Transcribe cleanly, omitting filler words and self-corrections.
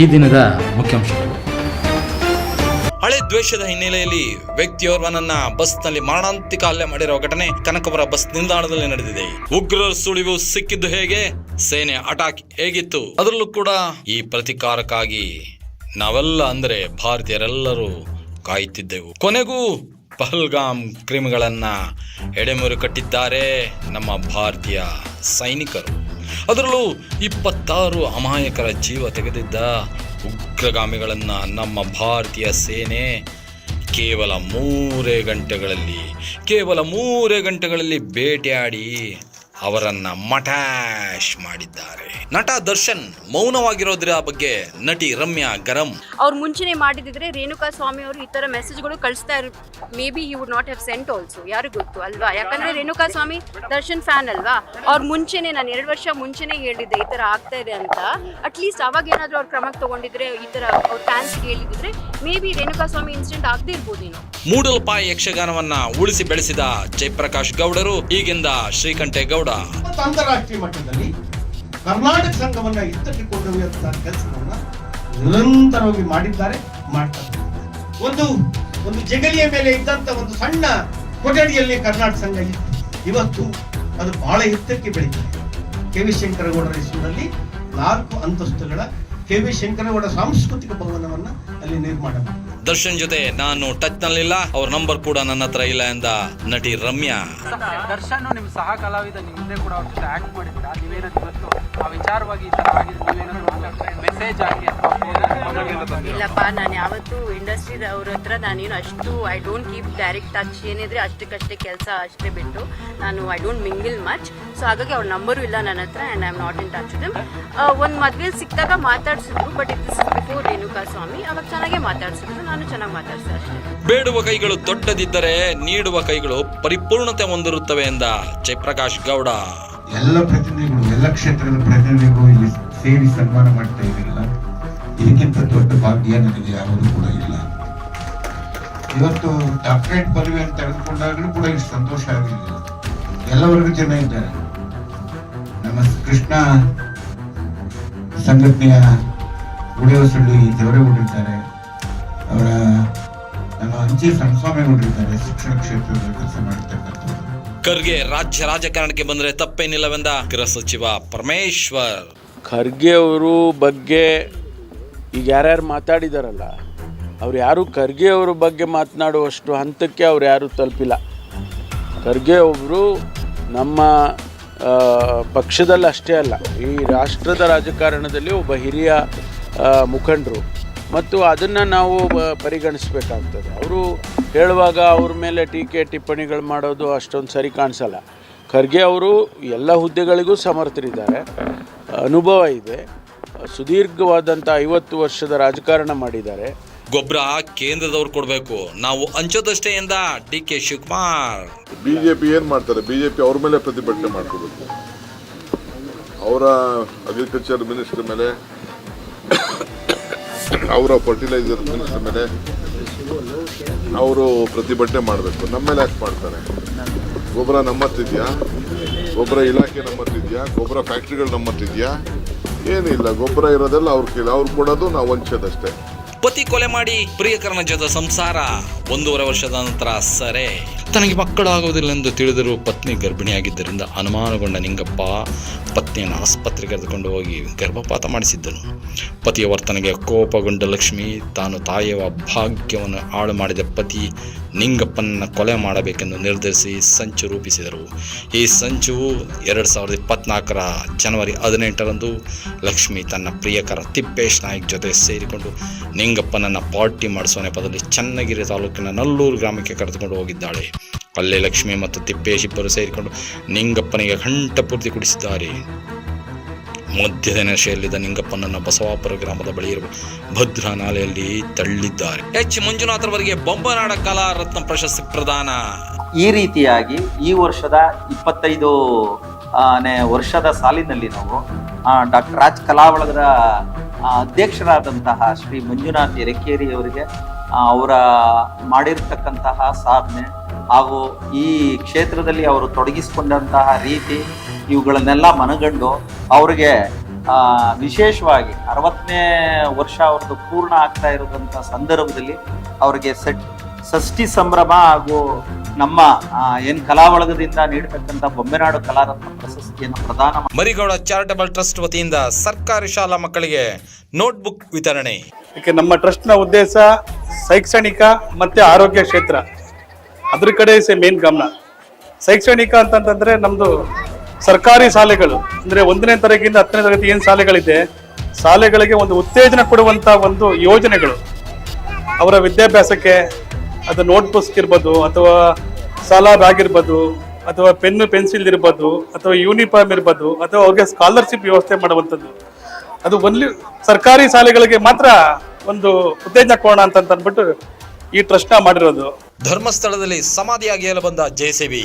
ಈ ದಿನದ ಮುಖ್ಯಾಂಶಗಳು. ಹಳೆ ದ್ವೇಷದ ಹಿನ್ನೆಲೆಯಲ್ಲಿ ವ್ಯಕ್ತಿಯೋರ್ವನನ್ನ ಬಸ್ನಲ್ಲಿ ಮಾರಣಾಂತಿಕ ಹಲ್ಲೆ ಮಾಡಿರುವ ಘಟನೆ ಕನಕಪುರ ಬಸ್ ನಿಲ್ದಾಣದಲ್ಲಿ ನಡೆದಿದೆ. ಉಗ್ರರ ಸುಳಿವು ಸಿಕ್ಕಿದ್ದು ಹೇಗೆ, ಸೇನೆ ಅಟಾಕ್ ಹೇಗಿತ್ತು, ಅದರಲ್ಲೂ ಕೂಡ ಈ ಪ್ರತಿಕಾರಕ್ಕಾಗಿ ನಾವೆಲ್ಲ ಅಂದರೆ ಭಾರತೀಯರೆಲ್ಲರೂ ಕಾಯುತ್ತಿದ್ದೆವು. ಕೊನೆಗೂ ಪಹಲ್ಗಾಮ್ ಕ್ರಿಮಿಗಳನ್ನ ಎಡೆಮುರಿ ಕಟ್ಟಿದ್ದಾರೆ ನಮ್ಮ ಭಾರತೀಯ ಸೈನಿಕರು. ಅದರಲ್ಲೂ 26 ಅಮಾಯಕರ ಜೀವ ತೆಗೆದಿದ್ದ ಉಗ್ರಗಾಮಿಗಳನ್ನ ನಮ್ಮ ಭಾರತೀಯ ಸೇನೆ ಕೇವಲ 3 ಗಂಟೆಗಳಲ್ಲಿ ಬೇಟೆಯಾಡಿ ಅವರನ್ನ ಮಟಾಶ್ ಮಾಡಿದ್ದಾರೆ. ನಟ ದರ್ಶನ್ ಮೌನವಾಗಿರೋದ್ರ ಬಗ್ಗೆ ನಟಿ ರಮ್ಯಾ ಗರಂ. ಅವ್ರು ಮುಂಚೆನೆ ಮಾಡಿದ್ರೆ ರೇಣುಕಾ ಸ್ವಾಮಿ ಅವರು ಈ ತರ ಮೆಸೇಜ್ಗಳು ಕಳಿಸ್ತಾ ಇರೋ, maybe you would not have sent also, ಯಾರು ಗೊತ್ತು ಅಲ್ವಾ? ಯಾಕಂದ್ರೆ ರೇಣುಕಾ ಸ್ವಾಮಿ ದರ್ಶನ್ ಫ್ಯಾನ್ ಅಲ್ವಾ. ಅವ್ರು ಮುಂಚೆನೆ, ನಾನು 2 ವರ್ಷ ಮುಂಚೆನೆ ಹೇಳಿದ್ದೆ ಈ ತರ ಆಗ್ತಾ ಇದೆ ಅಂತ. ಅಟ್ಲೀಸ್ಟ್ ಅವಾಗ ಏನಾದ್ರು ಅವ್ರು ಕ್ರಮ ತಗೊಂಡಿದ್ರೆ, ಈ ತರ ಅವ್ರ ಫ್ಯಾನ್ಸ್ ಹೇಳಿದ್ರೆ maybe Renuka Swamy incident ಆಗದೆ ಇರ್ಬೋದೇನೋ. ಮೂಡಲಪಾಯ ಯಕ್ಷಗಾನವನ್ನ ಉಳಿಸಿ ಬೆಳೆಸಿದ ಜಯಪ್ರಕಾಶ್ ಗೌಡರು ಈಗಿಂದ ಶ್ರೀಕಂಠೇಗೌಡ. ಅಂತಾರಾಷ್ಟ್ರೀಯ ಮಟ್ಟದಲ್ಲಿ ಕರ್ನಾಟಕ ಸಂಘವನ್ನ ಎತ್ತಕ್ಕೆ ಕೊಂಡೊಯ್ಯುವಂತಹ ಕೆಲಸವನ್ನ ನಿರಂತರವಾಗಿ ಮಾಡ್ತಾರೆ. ಒಂದು ಜಗಲಿಯ ಮೇಲೆ ಇದ್ದಂತ ಒಂದು ಸಣ್ಣ ಕೊಠಡಿಯಲ್ಲಿ ಕರ್ನಾಟಕ ಸಂಘ ಇತ್ತು. ಇವತ್ತು ಅದು ಬಹಳ ಎತ್ತಕ್ಕೆ ಬೆಳೀತಿದೆ. ಕೆ.ವಿ. ಶಂಕರಗೌಡರ ಹೆಸರಿನಲ್ಲಿ 4 ಅಂತಸ್ತುಗಳ ಕೆ.ವಿ. ಶಂಕರಗೌಡ ಸಾಂಸ್ಕೃತಿಕ ಭವನವನ್ನ ಅಲ್ಲಿ ನಿರ್ಮಾಣ ಮಾಡಿದ್ದಾರೆ. ದರ್ಶನ್ ಜೊತೆ ನಾನು ಟಚ್ ನಲ್ಲಿಲ್ಲ, ಅವ್ರ ನಂಬರ್ ಕೂಡ ನನ್ನ ಹತ್ರ ಇಲ್ಲ ಎಂದ ನಟಿ ರಮ್ಯಾ. ದರ್ಶನ್ ನಿಮ್ ಸಹ ಕಲಾವಿದ, ನಿಮ್ದೇ ಕೂಡ ಅವ್ರ ಜೊತೆ ಆಕ್ಟ್ ಮಾಡಿದ್ದೀರಾ, ನೀವೇನಾದ್ರು ಇವತ್ತು ಆ ವಿಚಾರವಾಗಿ ಈ ತರ ಆಗಿದ್ರೆ ನೀವೇನಾದ್ರು ಮೆಸೇಜ್ ಆಗಿ? ಇಲ್ಲಪ್ಪ, ನಾನು ಯಾವತ್ತು ಇಂಡಸ್ಟ್ರಿ ಅವ್ರ ಹತ್ರ ನಾನೇನು ಅಷ್ಟು I don't keep direct touch. ಏನಿದ್ರೆ ಅಷ್ಟಕ್ಕಷ್ಟೇ ಕೆಲಸ ಅಷ್ಟೇ ಬಿಟ್ಟು ನಾನು I don't mingle much. So ಹಾಗಾಗಿ ಅವ್ರ ನಂಬರು ಇಲ್ಲ ನನ್ನ ಹತ್ರ and I am not in touch with them. ಒಂದು ಮದುವೆಲಿ ಸಿಕ್ಕಿದಾಗ ಮಾತಾಡ್ಸಿದ್ರು, but it is before Renuka Swamy. ಅವಾಗ ಚೆನ್ನಾಗೇ ಮಾತಾಡ್ಸಿದ್ರು, ನಾನು ಚೆನ್ನಾಗಿ ಮಾತಾಡ್ಸಿದೆ ಅಷ್ಟೇ. ಬೇಡುವ ಕೈಗಳು ದೊಡ್ಡದಿದ್ದರೆ ನೀಡುವ ಕೈಗಳು ಪರಿಪೂರ್ಣತೆ ಹೊಂದಿರುತ್ತವೆ ಎಂದ ಜಯಪ್ರಕಾಶ್ ಗೌಡ. ಎಲ್ಲ ಪ್ರತಿನಿಧಿಗಳು, ಎಲ್ಲ ಕ್ಷೇತ್ರದ ಪ್ರತಿನಿಧಿಗಳು ಇಲ್ಲಿ ಸೇರಿ ಸನ್ಮಾನ ಮಾಡ್ತಾ ಇರಲಿಲ್ಲ. ಇದಕ್ಕಿಂತ ದೊಡ್ಡ ಭಾಗ್ಯ ನನಗೆ ಯಾವುದೂ ಕೂಡ ಇಲ್ಲ. ಇವತ್ತು ಡಾಕ್ಟರೇಟ್ ಪದವಿಯನ್ನು ತೆಗೆದುಕೊಂಡಾಗಲೂ ಕೂಡ ಇಷ್ಟು ಸಂತೋಷ ಆಗಲಿಲ್ಲ. ಎಲ್ಲ ವರ್ಗದ ಜನ ಇದ್ದಾರೆ. ನಮ್ಮ ಕೃಷ್ಣ ಸಂಘಟನೆಯ ಗುಡಿಯಸಳ್ಳಿ ದೇವರೇಗೌಡರಿದ್ದಾರೆ, ಅವರ ನಮ್ಮ ಅಂಚೆ ಸಂಸ್ವಾಮಿಗಳಿದ್ದಾರೆ, ಶಿಕ್ಷಣ ಕ್ಷೇತ್ರದಲ್ಲಿ ಕೆಲಸ ಮಾಡಿರ್ತಕ್ಕಂಥವ್ರು. ಖರ್ಗೆ ರಾಜ್ಯ ರಾಜಕಾರಣಕ್ಕೆ ಬಂದರೆ ತಪ್ಪೇನಿಲ್ಲವೆಂದ ಗೃಹ ಸಚಿವ ಪರಮೇಶ್ವರ್. ಖರ್ಗೆ ಅವರು ಬಗ್ಗೆ ಈಗ ಯಾರ್ಯಾರು ಮಾತಾಡಿದಾರಲ್ಲ, ಅವ್ರು ಯಾರು ಖರ್ಗೆ ಅವ್ರ ಬಗ್ಗೆ ಮಾತನಾಡುವಷ್ಟು ಹಂತಕ್ಕೆ ಅವ್ರು ಯಾರೂ ತಲುಪಿಲ್ಲ. ಖರ್ಗೆ ಒಬ್ಬರು ನಮ್ಮ ಪಕ್ಷದಲ್ಲಿ ಅಷ್ಟೇ ಅಲ್ಲ, ಈ ರಾಷ್ಟ್ರದ ರಾಜಕಾರಣದಲ್ಲಿ ಒಬ್ಬ ಹಿರಿಯ ಮುಖಂಡರು, ಮತ್ತು ಅದನ್ನು ನಾವು ಪರಿಗಣಿಸಬೇಕಾಗ್ತದೆ. ಅವರು ಹೇಳುವಾಗ ಅವ್ರ ಮೇಲೆ ಟೀಕೆ ಟಿಪ್ಪಣಿಗಳು ಮಾಡೋದು ಅಷ್ಟೊಂದು ಸರಿ ಕಾಣಿಸಲ್ಲ. ಖರ್ಗೆ ಅವರು ಎಲ್ಲ ಹುದ್ದೆಗಳಿಗೂ ಸಮರ್ಥರಿದ್ದಾರೆ, ಅನುಭವ ಇದೆ, ಸುದೀರ್ಘವಾದಂಥ 50 ವರ್ಷದ ರಾಜಕಾರಣ ಮಾಡಿದ್ದಾರೆ. ಗೊಬ್ಬರ ಕೇಂದ್ರದವ್ರು ಕೊಡಬೇಕು, ನಾವು ಹಂಚೋದಷ್ಟೇ ಎಂದ ಡಿ.ಕೆ. ಶಿವಕುಮಾರ್. ಬಿಜೆಪಿ ಏನು ಮಾಡ್ತಾರೆ? ಬಿಜೆಪಿ ಅವ್ರ ಮೇಲೆ ಪ್ರತಿಭಟನೆ ಮಾಡ್ಕೋಬೇಕು. ಅವರ ಅಗ್ರಿಕಲ್ಚರ್ ಮಿನಿಸ್ಟರ್ ಮೇಲೆ, ಅವರ ಫರ್ಟಿಲೈಸರ್ ಮಿನಿಸ್ಟರ್ ಮೇಲೆ ಅವರು ಪ್ರತಿಭಟನೆ ಮಾಡಬೇಕು. ನಮ್ಮ ಮೇಲೆ ಯಾಕೆ ಮಾಡ್ತಾರೆ? ಗೊಬ್ಬರ ನಮ್ಮತ್ತಿದೆಯಾ? ಗೊಬ್ಬರ ಇಲಾಖೆ ನಮ್ಮತ್ತಿದೆಯಾ? ಗೊಬ್ಬರ ಫ್ಯಾಕ್ಟ್ರಿಗಳು ನಮ್ಮತ್ತಿದೆಯಾ? ಏನಿಲ್ಲ. ಗೊಬ್ಬರ ಇರೋದೆಲ್ಲ ಅವ್ರ ಕೈಲಿ, ಅವ್ರು ಕೊಡೋದು, ನಾವು ಹಂಚೋದಷ್ಟೇ. ಪತಿ ಕೊಲೆ ಮಾಡಿ ಪ್ರಿಯಕರನ ಜೊತೆ ಸಂಸಾರ 1.5 ವರ್ಷದ ನಂತರ ಸೆರೆ. ತನಗೆ ಮಕ್ಕಳಾಗುವುದಿಲ್ಲ ಎಂದು ತಿಳಿದರೂ ಪತ್ನಿ ಗರ್ಭಿಣಿಯಾಗಿದ್ದರಿಂದ ಅನುಮಾನಗೊಂಡ ನಿಂಗಪ್ಪ ಪತ್ನಿಯನ್ನು ಆಸ್ಪತ್ರೆಗೆ ಕರೆದುಕೊಂಡು ಹೋಗಿ ಗರ್ಭಪಾತ ಮಾಡಿಸಿದ್ದನು. ಪತಿಯ ವರ್ತನೆಗೆ ಕೋಪಗೊಂಡ ಲಕ್ಷ್ಮಿ ತಾನು ತಾಯಿಯ ಭಾಗ್ಯವನ್ನು ಹಾಳು ಮಾಡಿದ ಪತಿ ನಿಂಗಪ್ಪನನ್ನು ಕೊಲೆ ಮಾಡಬೇಕೆಂದು ನಿರ್ಧರಿಸಿ ಸಂಚು ರೂಪಿಸಿದರು. ಈ ಸಂಚು 2024 ಜನವರಿ 18ರಂದು ಲಕ್ಷ್ಮಿ ತನ್ನ ಪ್ರಿಯಕರ ತಿಪ್ಪೇಶ್ ನಾಯ್ಕ್ ಜೊತೆ ಸೇರಿಕೊಂಡು ನಿಂಗಪ್ಪನನ್ನು ಪಾರ್ಟಿ ಮಾಡಿಸುವ ನೆಪದಲ್ಲಿ ಚನ್ನಗಿರಿ ತಾಲೂಕಿನ ನಲ್ಲೂರು ಗ್ರಾಮಕ್ಕೆ ಕರೆದುಕೊಂಡು ಹೋಗಿದ್ದಾಳೆ. ಅಲ್ಲೇ ಲಕ್ಷ್ಮಿ ಮತ್ತು ತಿಪ್ಪೇಶ್ ಇಬ್ಬರು ಸೇರಿಕೊಂಡು ನಿಂಗಪ್ಪನಿಗೆ ಕಂಠಪೂರ್ತಿ ಕುಡಿಸಿದ್ದಾರೆ. ಮದ್ಯದ ನಶೆಯಲ್ಲಿದ್ದ ನಿಂಗಪ್ಪನನ್ನು ಬಸವಾಪುರ ಗ್ರಾಮದ ಬಳಿ ಇರುವ ಭದ್ರಾ ನಾಲೆಯಲ್ಲಿ ತಳ್ಳಿದ್ದಾರೆ. ಎಚ್ ಮಂಜುನಾಥರವರಿಗೆ ಬೊಂಬನಾಡ ಕಲಾ ರತ್ನ ಪ್ರಶಸ್ತಿ ಪ್ರದಾನ. ಈ ರೀತಿಯಾಗಿ ಈ ವರ್ಷದ 25ನೇ ವರ್ಷದ ಸಾಲಿನಲ್ಲಿ ನಾವು ಡಾಕ್ಟರ್ ರಾಜ್ ಕಲಾವಳಗದ ಅಧ್ಯಕ್ಷರಾದಂತಹ ಶ್ರೀ ಮಂಜುನಾಥ್ ಯರಕೇರಿ ಅವರಿಗೆ ಅವರ ಮಾಡಿರ್ತಕ್ಕಂತಹ ಸಾಧನೆ ಹಾಗೂ ಈ ಕ್ಷೇತ್ರದಲ್ಲಿ ಅವರು ತೊಡಗಿಸಿಕೊಂಡಂತಹ ರೀತಿ ಇವುಗಳನ್ನೆಲ್ಲ ಮನಗಂಡು ಅವರಿಗೆ ವಿಶೇಷವಾಗಿ 60ನೇ ವರ್ಷ ಅವ್ರದ್ದು ಪೂರ್ಣ ಆಗ್ತಾ ಇರೋದಂಥ ಸಂದರ್ಭದಲ್ಲಿ ಅವರಿಗೆ ಷಷ್ಠಿ ಸಂಭ್ರಮ ಹಾಗೂ ನಮ್ಮ ಏನು ಕಲಾ ಬಳಗದಿಂದ ನೀಡತಕ್ಕಂಥ ಬೊಂಬೆನಾಡು ಕಲಾರತ್ನ ಪ್ರಶಸ್ತಿಯನ್ನು ಪ್ರದಾನ ಮರಿಗೌಡ ಚಾರಿಟಬಲ್ ಟ್ರಸ್ಟ್ ವತಿಯಿಂದ ಸರ್ಕಾರಿ ಶಾಲಾ ಮಕ್ಕಳಿಗೆ ನೋಟ್ಬುಕ್ ವಿತರಣೆ. ಯಾಕೆ ನಮ್ಮ ಟ್ರಸ್ಟ್ನ ಉದ್ದೇಶ ಶೈಕ್ಷಣಿಕ ಮತ್ತು ಆರೋಗ್ಯ ಕ್ಷೇತ್ರ, ಅದ್ರ ಕಡೆ ಮೇನ್ ಗಮನ. ಶೈಕ್ಷಣಿಕ ಅಂತಂತಂದರೆ ನಮ್ಮದು ಸರ್ಕಾರಿ ಶಾಲೆಗಳು, ಅಂದರೆ 1ನೇ ತರಗತಿಯಿಂದ 10ನೇ ತರಗತಿ ಏನು ಶಾಲೆಗಳಿದೆ, ಶಾಲೆಗಳಿಗೆ ಒಂದು ಉತ್ತೇಜನ ಕೊಡುವಂಥ ಒಂದು ಯೋಜನೆಗಳು. ಅವರ ವಿದ್ಯಾಭ್ಯಾಸಕ್ಕೆ ಅದು ನೋಟ್ ಬುಕ್ಸ್ ಇರ್ಬೋದು, ಅಥವಾ ಶಾಲಾ ಬ್ಯಾಗ್ ಇರ್ಬೋದು, ಅಥವಾ ಪೆನ್ನು ಪೆನ್ಸಿಲ್ ಇರ್ಬೋದು, ಅಥವಾ ಯೂನಿಫಾರ್ಮ್ ಇರ್ಬೋದು, ಅಥವಾ ಅವ್ರಿಗೆ ಸ್ಕಾಲರ್ಶಿಪ್ ವ್ಯವಸ್ಥೆ ಮಾಡುವಂಥದ್ದು. ಅದು ಒನ್ಲಿ ಸರ್ಕಾರಿ ಶಾಲೆಗಳಿಗೆ ಮಾತ್ರ ಒಂದು ಉತ್ತೇಜನ ಕೊಡೋಣ ಅಂತ ಅಂದ್ಬಿಟ್ಟು ಈ ಟ್ರಸ್ಟ್ನ ಮಾಡಿರೋದು. ಧರ್ಮಸ್ಥಳದಲ್ಲಿ ಸಮಾಧಿಯಾಗಿ ಬಂದ JCB.